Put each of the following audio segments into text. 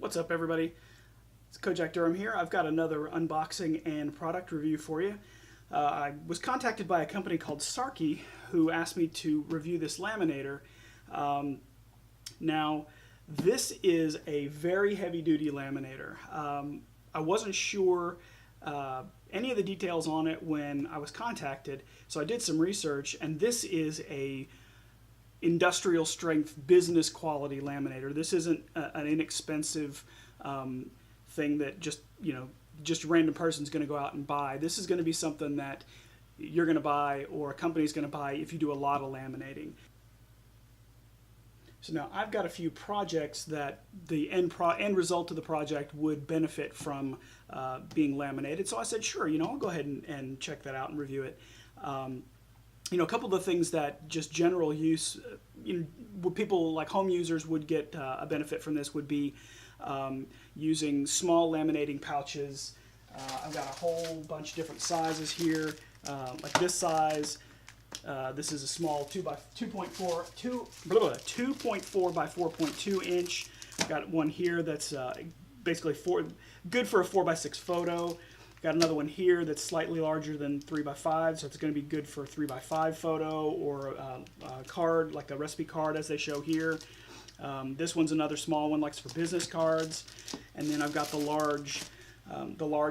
What's up, everybody? It's Kojak Durham here. I've got another unboxing and product review for you. I was contacted by a company called Sarki who asked me to review this laminator. Now, this is a very heavy-duty laminator. I wasn't sure any of the details on it when I was contacted, so I did some research, and this is a industrial strength, business quality laminator. This isn't an inexpensive thing that just a random person's going to go out and buy. This is going to be something that you're going to buy, or a company's going to buy if you do a lot of laminating. So now I've got a few projects that the end result of the project would benefit from being laminated. So I said, sure, I'll go ahead and check that out and review it. A couple of the things that just general use, people like home users would get a benefit from this would be using small laminating pouches. I've got a whole bunch of different sizes here, like this size. This is a small 2.4 by 4.2 inch. I've got one here that's basically good for a 4x6 photo. Got another one here that's slightly larger than 3x5, so it's going to be good for a 3x5 photo or a card, like a recipe card as they show here. This one's another small one, like for business cards. And then I've got the large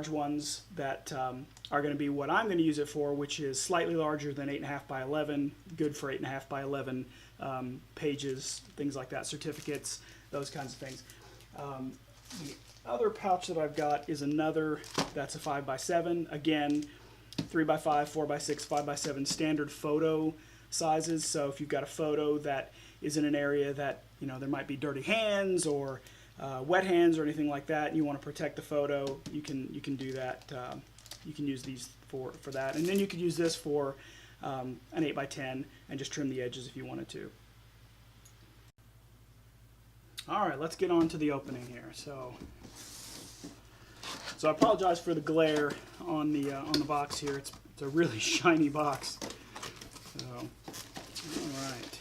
ones that are going to be what I'm going to use it for, which is slightly larger than 8.5 by 11, good for 8.5 by 11 pages, things like that, certificates, those kinds of things. The other pouch that I've got is another, that's a 5x7, again 3x5, 4x6, 5x7 standard photo sizes. So if you've got a photo that is in an area that there might be dirty hands or wet hands or anything like that, and you want to protect the photo, you can do that. You can use these for that, and then you could use this for an 8x10 and just trim the edges if you wanted to. All right, let's get on to the opening here. So I apologize for the glare on the box here. It's a really shiny box. So, all right.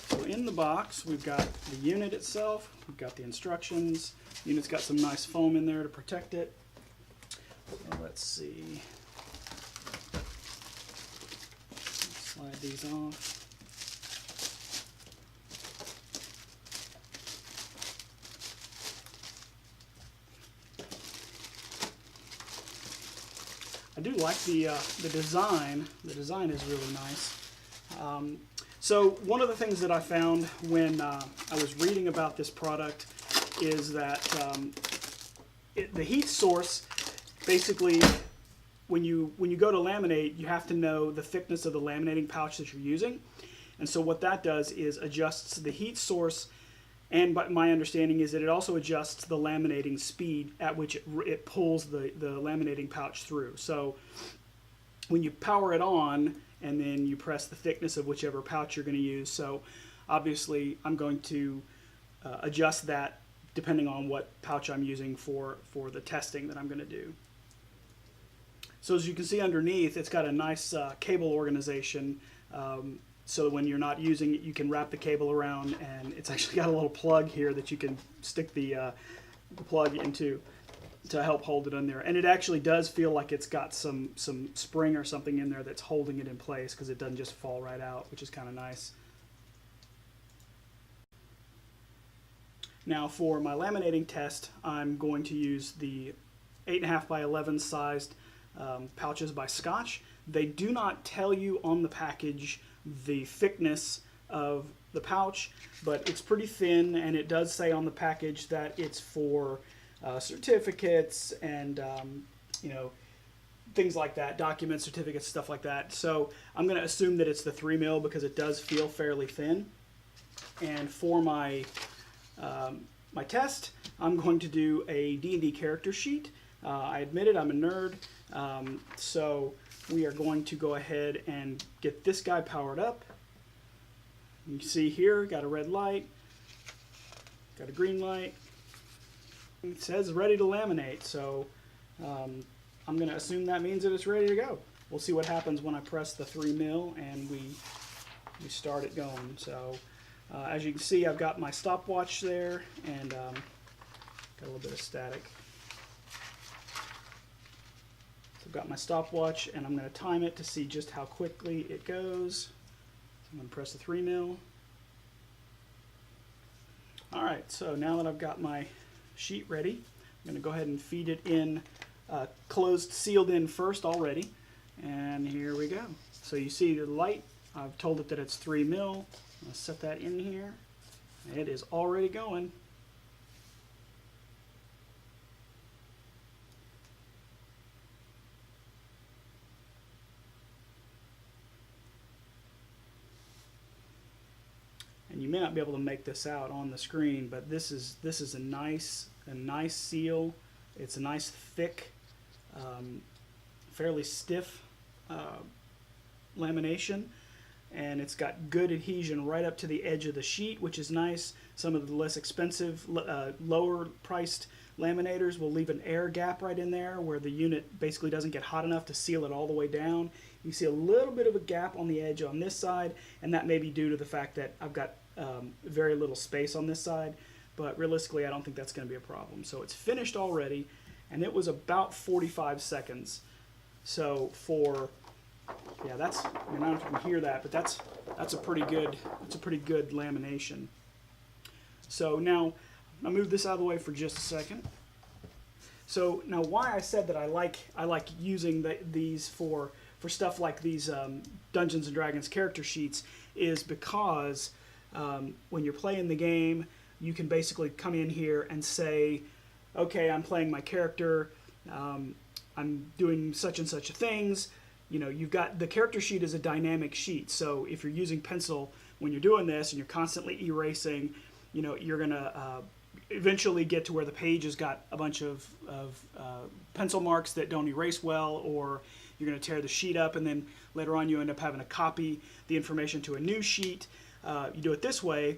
So in the box, we've got the unit itself. We've got the instructions. The unit's got some nice foam in there to protect it. So let's see. Slide these off. I do like the design. The design is really nice. So one of the things that I found when I was reading about this product is that the heat source, basically, when you go to laminate, you have to know the thickness of the laminating pouch that you're using. And so what that does is adjusts the heat source, and my understanding is that it also adjusts the laminating speed at which it pulls the laminating pouch through. So when you power it on, and then you press the thickness of whichever pouch you're going to use. So obviously I'm going to adjust that depending on what pouch I'm using for the testing that I'm going to do. So as you can see underneath, it's got a nice cable organization. So when you're not using it, you can wrap the cable around, and it's actually got a little plug here that you can stick the plug into to help hold it in there. And it actually does feel like it's got some spring or something in there that's holding it in place, because it doesn't just fall right out, which is kind of nice. Now for my laminating test, I'm going to use the 8.5 by 11 sized pouches by Scotch. They do not tell you on the package the thickness of the pouch, but it's pretty thin, and it does say on the package that it's for certificates and things like that, documents, certificates, stuff like that. So I'm going to assume that it's the 3 mil because it does feel fairly thin. And for my my test, I'm going to do a D&D character sheet. I admit it, I'm a nerd, so we are going to go ahead and get this guy powered up. You can see here, got a red light, got a green light. It says ready to laminate, so I'm going to assume that means that it's ready to go. We'll see what happens when I press the 3 mil and we start it going. So as you can see, I've got my stopwatch there, and Got a little bit of static. So I've got my stopwatch, and I'm going to time it to see just how quickly it goes. So I'm going to press the 3 mil. All right, so now that I've got my sheet ready, I'm going to go ahead and feed it in, closed, sealed in first already. And here we go. So you see the light, I've told it that it's 3 mil. I'm going to set that in here. It is already going. And you may not be able to make this out on the screen, but this is a nice seal. It's a nice thick, fairly stiff lamination, and it's got good adhesion right up to the edge of the sheet, which is nice. Some of the less expensive, lower priced laminators will leave an air gap right in there where the unit basically doesn't get hot enough to seal it all the way down. You see a little bit of a gap on the edge on this side, and that may be due to the fact that I've got very little space on this side, but realistically I don't think that's going to be a problem. So it's finished already, and it was about 45 seconds. So for, yeah, that's, I mean, I don't know if you can hear that, but that's a pretty good lamination. So now I'll move this out of the way for just a second. So now why I said that I like using these for stuff like these Dungeons and Dragons character sheets is because when you're playing the game, you can basically come in here and say, okay, I'm playing my character, I'm doing such and such things. You know, you've got the character sheet is a dynamic sheet, so if you're using pencil when you're doing this and you're constantly erasing, you know, you're gonna eventually get to where the page has got a bunch of pencil marks that don't erase well, or you're going to tear the sheet up, and then later on you end up having to copy the information to a new sheet. You do it this way.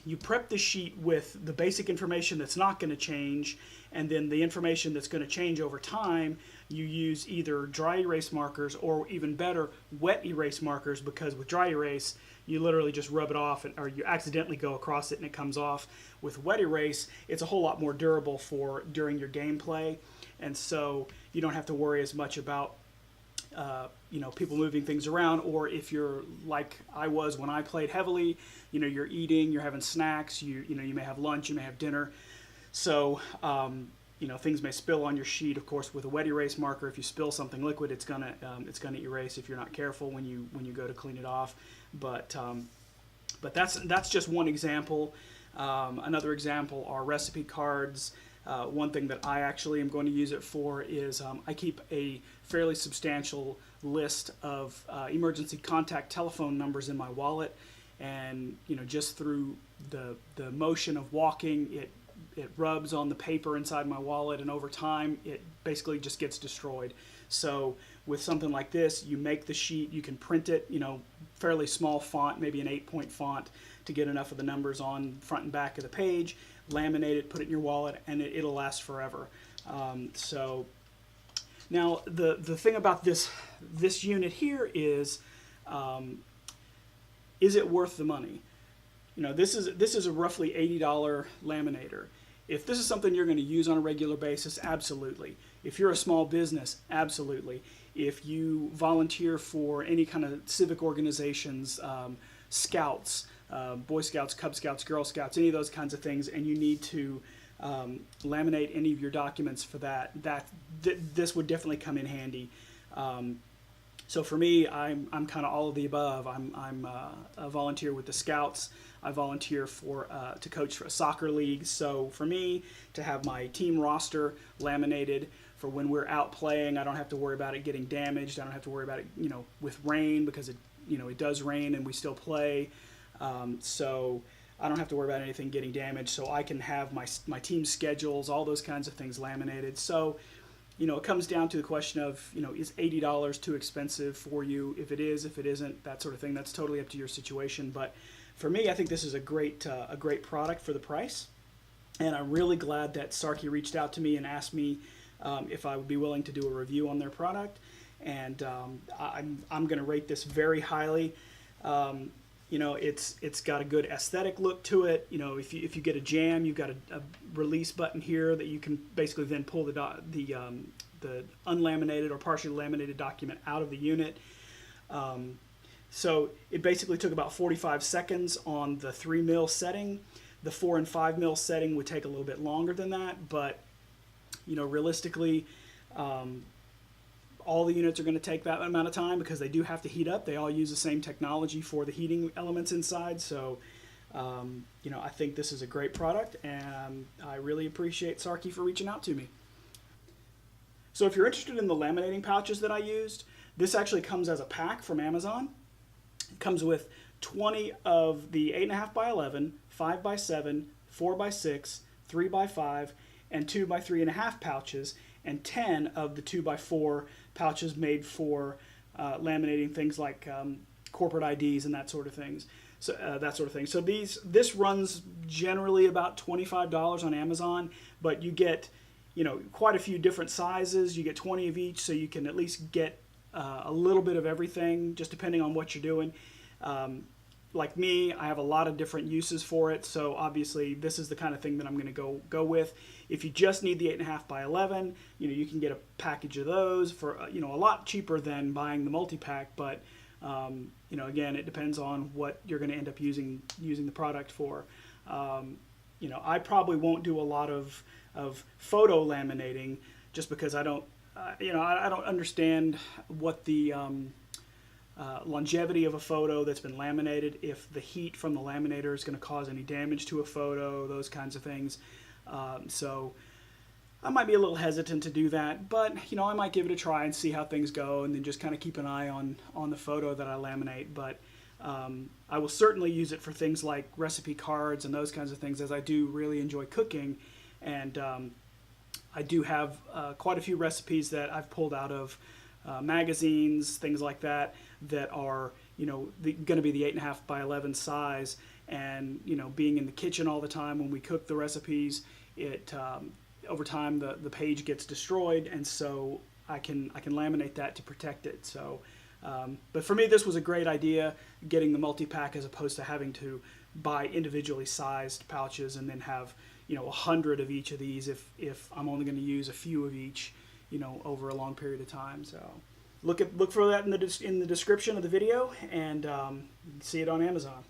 You prep the sheet with the basic information that's not going to change, and then the information that's going to change over time, you use either dry erase markers or, even better, wet erase markers, because with dry erase, you literally just rub it off, or you accidentally go across it and it comes off. With wet erase, it's a whole lot more durable for during your gameplay, and so you don't have to worry as much about you know, people moving things around, or if you're like I was when I played heavily, you know, you're eating, you're having snacks, you know, you may have lunch, you may have dinner, so you know, things may spill on your sheet. Of course, with a wet erase marker, if you spill something liquid, it's gonna erase if you're not careful when you go to clean it off. But that's just one example. Another example are recipe cards. One thing that I actually am going to use it for is I keep a fairly substantial list of emergency contact telephone numbers in my wallet, and you know, just through the motion of walking, it rubs on the paper inside my wallet, and over time it basically just gets destroyed. So with something like this, you make the sheet, you can print it, you know, fairly small font, maybe an 8-point font, to get enough of the numbers on front and back of the page, laminate it, put it in your wallet, and it'll last forever. So now the thing about this unit here is it worth the money? You know, this is a roughly $80 laminator. If this is something you're going to use on a regular basis, absolutely. If you're a small business, absolutely. If you volunteer for any kind of civic organizations, Scouts, Boy Scouts, Cub Scouts, Girl Scouts, any of those kinds of things, and you need to laminate any of your documents for that, this would definitely come in handy. So for me, I'm kind of all of the above. I'm a volunteer with the Scouts. I volunteer to coach for a soccer league. So for me to have my team roster laminated for when we're out playing, I don't have to worry about it getting damaged. I don't have to worry about it, you know, with rain, because it does rain and we still play. So I don't have to worry about anything getting damaged. So I can have my team schedules, all those kinds of things laminated. So, you know, it comes down to the question of, you know, is $80 too expensive for you? If it is, if it isn't, that sort of thing, that's totally up to your situation. But for me, I think this is a great product for the price. And I'm really glad that Sarki reached out to me and asked me if I would be willing to do a review on their product. And I'm going to rate this very highly. You know, it's got a good aesthetic look to it. You know, if you get a jam, you've got a release button here that you can basically then pull the unlaminated or partially laminated document out of the unit. So it basically took about 45 seconds on the 3 mil setting. The 4 and 5 mil setting would take a little bit longer than that, but you know, realistically, all the units are going to take that amount of time because they do have to heat up. They all use the same technology for the heating elements inside. So, you know, I think this is a great product, and I really appreciate Sarki for reaching out to me. So if you're interested in the laminating pouches that I used, this actually comes as a pack from Amazon. It comes with 20 of the 8.5 by 11, 5 by 7, 4 by 6, 3 by 5, and 2 by 3.5 pouches, and 10 of the 2 by 4 pouches made for laminating things like corporate IDs and that sort of things. So this runs generally about $25 on Amazon, but you get, you know, quite a few different sizes. You get 20 of each, so you can at least get a little bit of everything, just depending on what you're doing. Like me, I have a lot of different uses for it, so obviously this is the kind of thing that I'm going to go with. If you just need the 8.5 by 11, you know, you can get a package of those for you know, a lot cheaper than buying the multi-pack, but you know, again, it depends on what you're going to end up using the product for. You know, I probably won't do a lot of photo laminating just because I don't you know, I don't understand what the longevity of a photo that's been laminated, if the heat from the laminator is going to cause any damage to a photo, those kinds of things. So I might be a little hesitant to do that, but you know, I might give it a try and see how things go, and then just kind of keep an eye on the photo that I laminate. But I will certainly use it for things like recipe cards and those kinds of things, as I do really enjoy cooking, and I do have quite a few recipes that I've pulled out of magazines, things like that, that are, you know, going to be the 8.5 by 11 size. And you know, being in the kitchen all the time when we cook the recipes, it over time the page gets destroyed, and so I can laminate that to protect it. So, but for me, this was a great idea, getting the multi-pack as opposed to having to buy individually sized pouches and then have, you know, 100 of each of these if I'm only going to use a few of each, you know, over a long period of time. So look for that in the description of the video, and see it on Amazon.